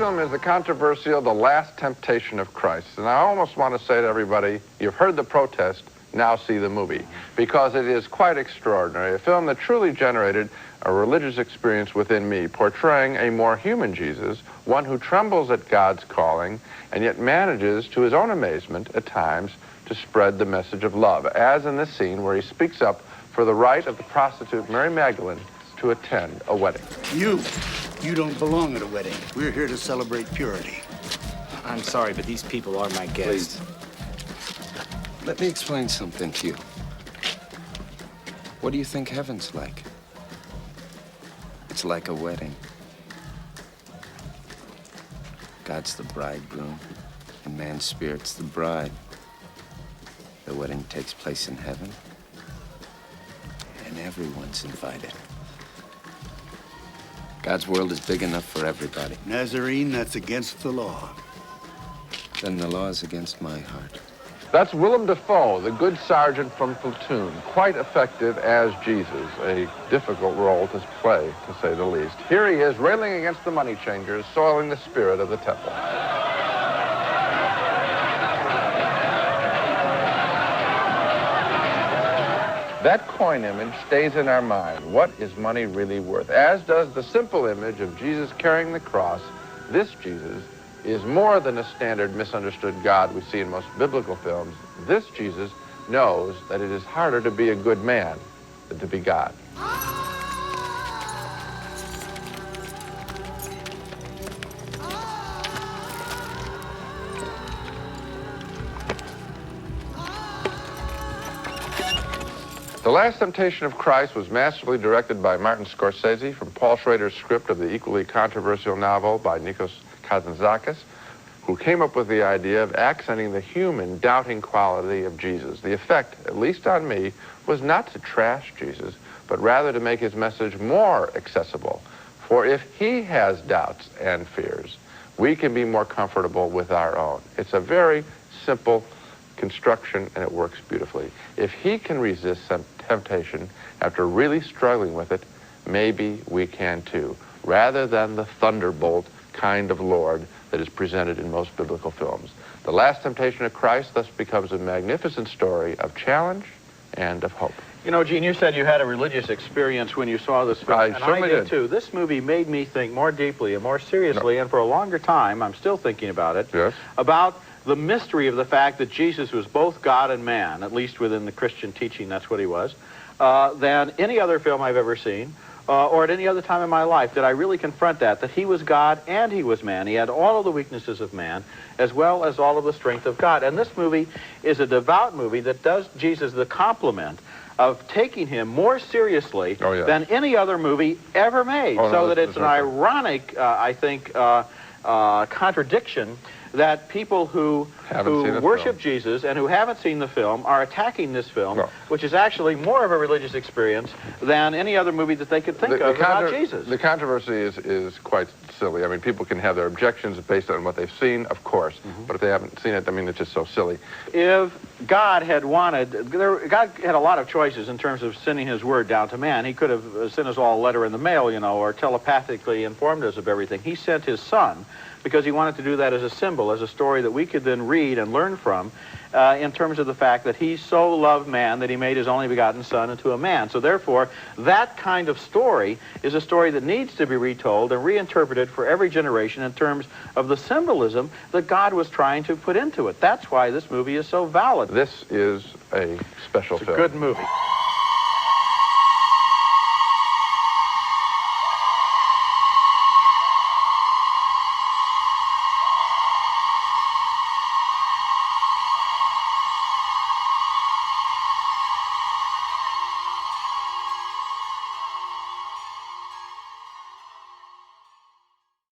film is the controversial The Last Temptation of Christ. And I almost want to say to everybody, you've heard the protest, now see the movie. Because it is quite extraordinary. A film that truly generated a religious experience within me, portraying a more human Jesus, one who trembles at God's calling, and yet manages, to his own amazement, at times, to spread the message of love, as in this scene where he speaks up for the right of the prostitute Mary Magdalene to attend a wedding. You don't belong at a wedding. We're here to celebrate purity. I'm sorry, but these people are my guests. Please. Let me explain something to you. What do you think heaven's like? It's like a wedding. God's the bridegroom, and man's spirit's the bride. The wedding takes place in heaven, and everyone's invited. God's world is big enough for everybody. Nazarene, that's against the law. Then the law is against my heart. That's Willem Dafoe, the good sergeant from Platoon, quite effective as Jesus, a difficult role to play, to say the least. Here he is, railing against the money changers, soiling the spirit of the temple. That coin image stays in our mind. What is money really worth? As does the simple image of Jesus carrying the cross. This Jesus is more than a standard misunderstood God we see in most biblical films. This Jesus knows that it is harder to be a good man than to be God. The Last Temptation of Christ was masterfully directed by Martin Scorsese from Paul Schrader's script of the equally controversial novel by Nikos Kazantzakis, who came up with the idea of accenting the human, doubting quality of Jesus. The effect, at least on me, was not to trash Jesus, but rather to make his message more accessible. For if he has doubts and fears, we can be more comfortable with our own. It's a very simple construction, and it works beautifully. If he can resist some temptation after really struggling with it, maybe we can too, rather than the thunderbolt kind of Lord that is presented in most biblical films. The Last Temptation of Christ thus becomes a magnificent story of challenge and of hope. You know, Gene, you said you had a religious experience when you saw this film, and I did too. This movie made me think more deeply and more seriously, and for a longer time, I'm still thinking about it, about the mystery of the fact that Jesus was both God and man, at least within the Christian teaching, that's what he was, than any other film I've ever seen, or at any other time in my life. Did I really confront that he was God and he was man. He had all of the weaknesses of man, as well as all of the strength of God. And this movie is a devout movie that does Jesus the compliment of taking him more seriously than any other movie ever made. So that it's an ironic, I think, contradiction that people who worship Jesus and who haven't seen the film are attacking this film, which is actually more of a religious experience than any other movie that they could think of about Jesus. The controversy is quite silly. I mean, people can have their objections based on what they've seen, of course, but if they haven't seen it, I mean, it's just so silly. If God had wanted, God had a lot of choices in terms of sending his word down to man. He could have sent us all a letter in the mail, you know, or telepathically informed us of everything. He sent his son because he wanted to do that as a symbol, as a story that we could then read and learn from in terms of the fact that he so loved man that he made his only begotten son into a man. So therefore, that kind of story is a story that needs to be retold and reinterpreted for every generation in terms of the symbolism that God was trying to put into it. That's why this movie is so valid. This is a special film. It's a good movie.